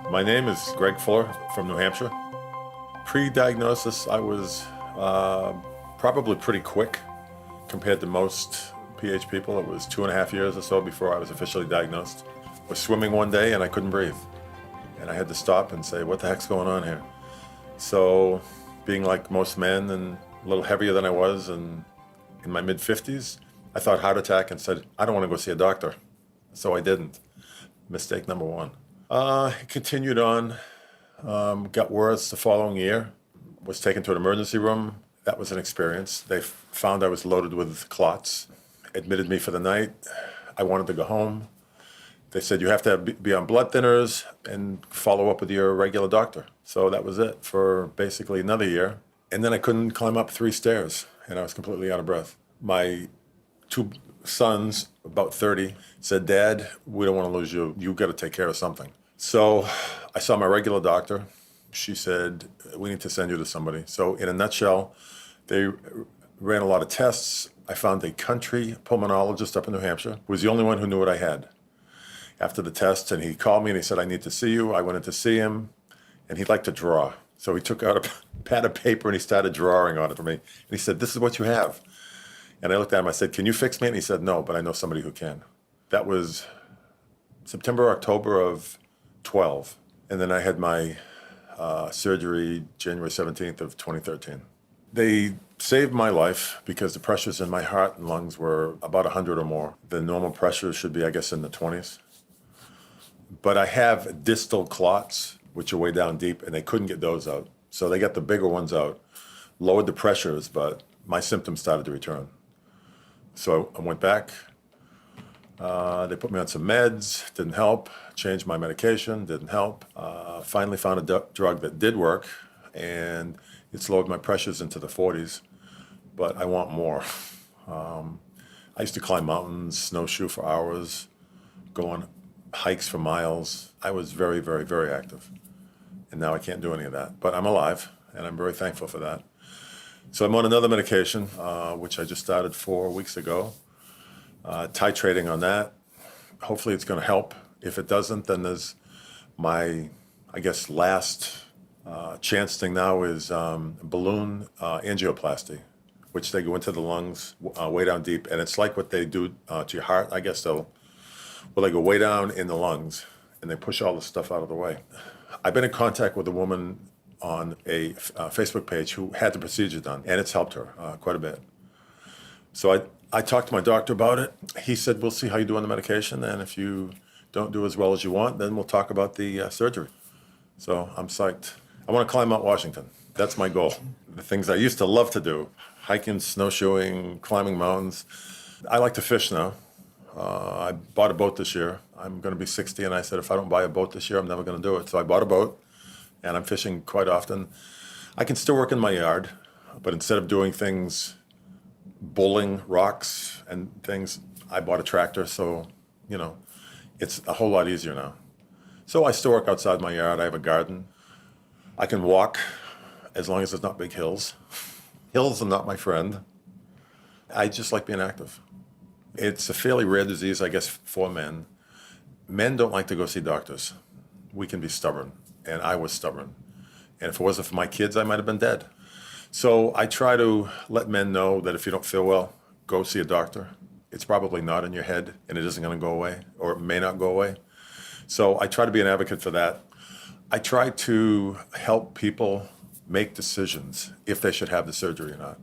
My name is Greg Fuller from New Hampshire. Pre-diagnosis, I was probably pretty quick compared to most PH people. It was 2.5 years or so before I was officially diagnosed. I was swimming one day and I couldn't breathe. And I had to stop and say, what the heck's going on here? So being like most men and a little heavier than I was and in my mid-50s, I thought heart attack and said, I don't want to go see a doctor. So I didn't. Mistake number one. It continued on, got worse the following year, was taken to an emergency room. That was an experience. They found I was loaded with clots, admitted me for the night. I wanted to go home. They said, you have to be on blood thinners and follow up with your regular doctor. So that was it for basically another year. And then I couldn't climb up 3 stairs, and I was completely out of breath. My 2 sons, about 30, said, Dad, we don't want to lose you. You've got to take care of something. So I saw my regular doctor. She said, we need to send you to somebody. So in a nutshell, they ran a lot of tests. I found a country pulmonologist up in New Hampshire who was the only one who knew what I had. After the test, and he called me and he said, I need to see you. I went in to see him, and he liked to draw. So he took out a pad of paper and he started drawing on it for me. And he said, this is what you have. And I looked at him, I said, can you fix me? And he said, no, but I know somebody who can. That was September, October of 12. And then I had my surgery January 17th of 2013. They saved my life because the pressures in my heart and lungs were about 100 or more. The normal pressure should be, I guess, in the 20s. But I have distal clots, which are way down deep, and they couldn't get those out. So they got the bigger ones out, lowered the pressures, but my symptoms started to return. So I went back. They put me on some meds, didn't help. Changed my medication, didn't help. Finally found a drug that did work, and it's lowered my pressures into the 40s, but I want more. I used to climb mountains, snowshoe for hours, go on hikes for miles. I was very, very, very active. And now I can't do any of that. But I'm alive, and I'm very thankful for that. So I'm on another medication, which I just started 4 weeks ago, titrating on that. Hopefully it's going to help. If it doesn't, then there's my, I guess, last chance thing now is balloon angioplasty, which they go into the lungs way down deep. And it's like what they do to your heart, I guess. They go way down in the lungs, and they push all the stuff out of the way. I've been in contact with a woman on a Facebook page who had the procedure done, and it's helped her quite a bit. So I talked to my doctor about it. He said, we'll see how you do on the medication, and if you don't do as well as you want, then we'll talk about the surgery. So I'm psyched. I want to climb Mount Washington. That's my goal. The things I used to love to do, hiking, snowshoeing, climbing mountains. I like to fish now. I bought a boat this year. I'm going to be 60, and I said, if I don't buy a boat this year, I'm never going to do it. So I bought a boat, and I'm fishing quite often. I can still work in my yard, but instead of doing things, bowling rocks and things, I bought a tractor. So, it's a whole lot easier now. So I still work outside my yard. I have a garden. I can walk as long as there's not big hills. Hills are not my friend. I just like being active. It's a fairly rare disease, I guess, for men. Men don't like to go see doctors. We can be stubborn, and I was stubborn. And if it wasn't for my kids, I might have been dead. So I try to let men know that if you don't feel well, go see a doctor. It's probably not in your head, and it isn't going to go away, or it may not go away. So I try to be an advocate for that. I try to help people make decisions if they should have the surgery or not.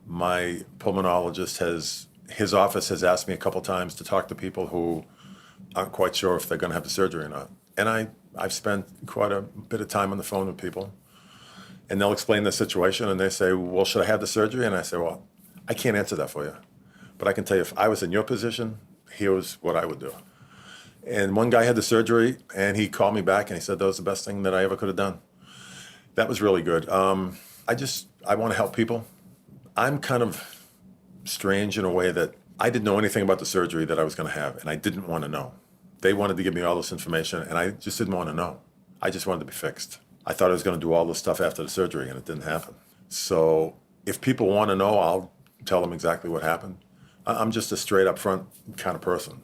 My pulmonologist his office has asked me a couple times to talk to people who aren't quite sure if they're going to have the surgery or not. And I've spent quite a bit of time on the phone with people, and they'll explain the situation, and they say, well, should I have the surgery? And I say, well, I can't answer that for you. But I can tell you, if I was in your position, here's what I would do. And one guy had the surgery, and he called me back, and he said that was the best thing that I ever could have done. That was really good. I want to help people. I'm kind of strange in a way that I didn't know anything about the surgery that I was going to have, and I didn't want to know. They wanted to give me all this information, and I just didn't want to know. I just wanted to be fixed. I thought I was going to do all this stuff after the surgery, and it didn't happen. So if people want to know, I'll tell them exactly what happened. I'm just a straight up front kind of person.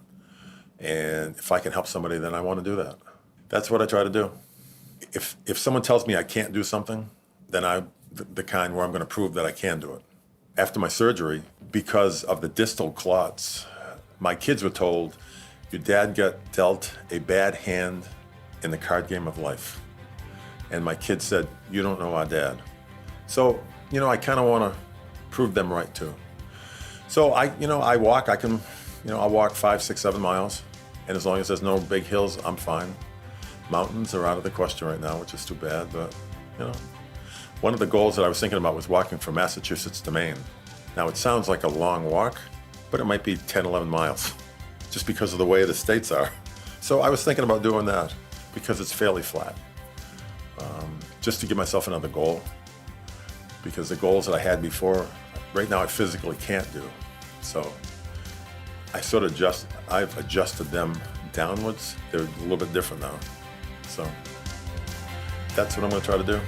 And if I can help somebody, then I want to do that. That's what I try to do. If someone tells me I can't do something, then I'm the kind where I'm going to prove that I can do it. After my surgery, because of the distal clots, my kids were told, your dad got dealt a bad hand in the card game of life. And my kids said, you don't know our dad. So, I kind of want to prove them right too. So I walk, I'll walk 5, 6, 7 miles. And as long as there's no big hills, I'm fine. Mountains are out of the question right now, which is too bad, but one of the goals that I was thinking about was walking from Massachusetts to Maine. Now it sounds like a long walk, but it might be 10, 11 miles, just because of the way the states are. So I was thinking about doing that because it's fairly flat, just to give myself another goal, because the goals that I had before, right now I physically can't do. So I've adjusted them downwards. They're a little bit different now. So that's what I'm going to try to do.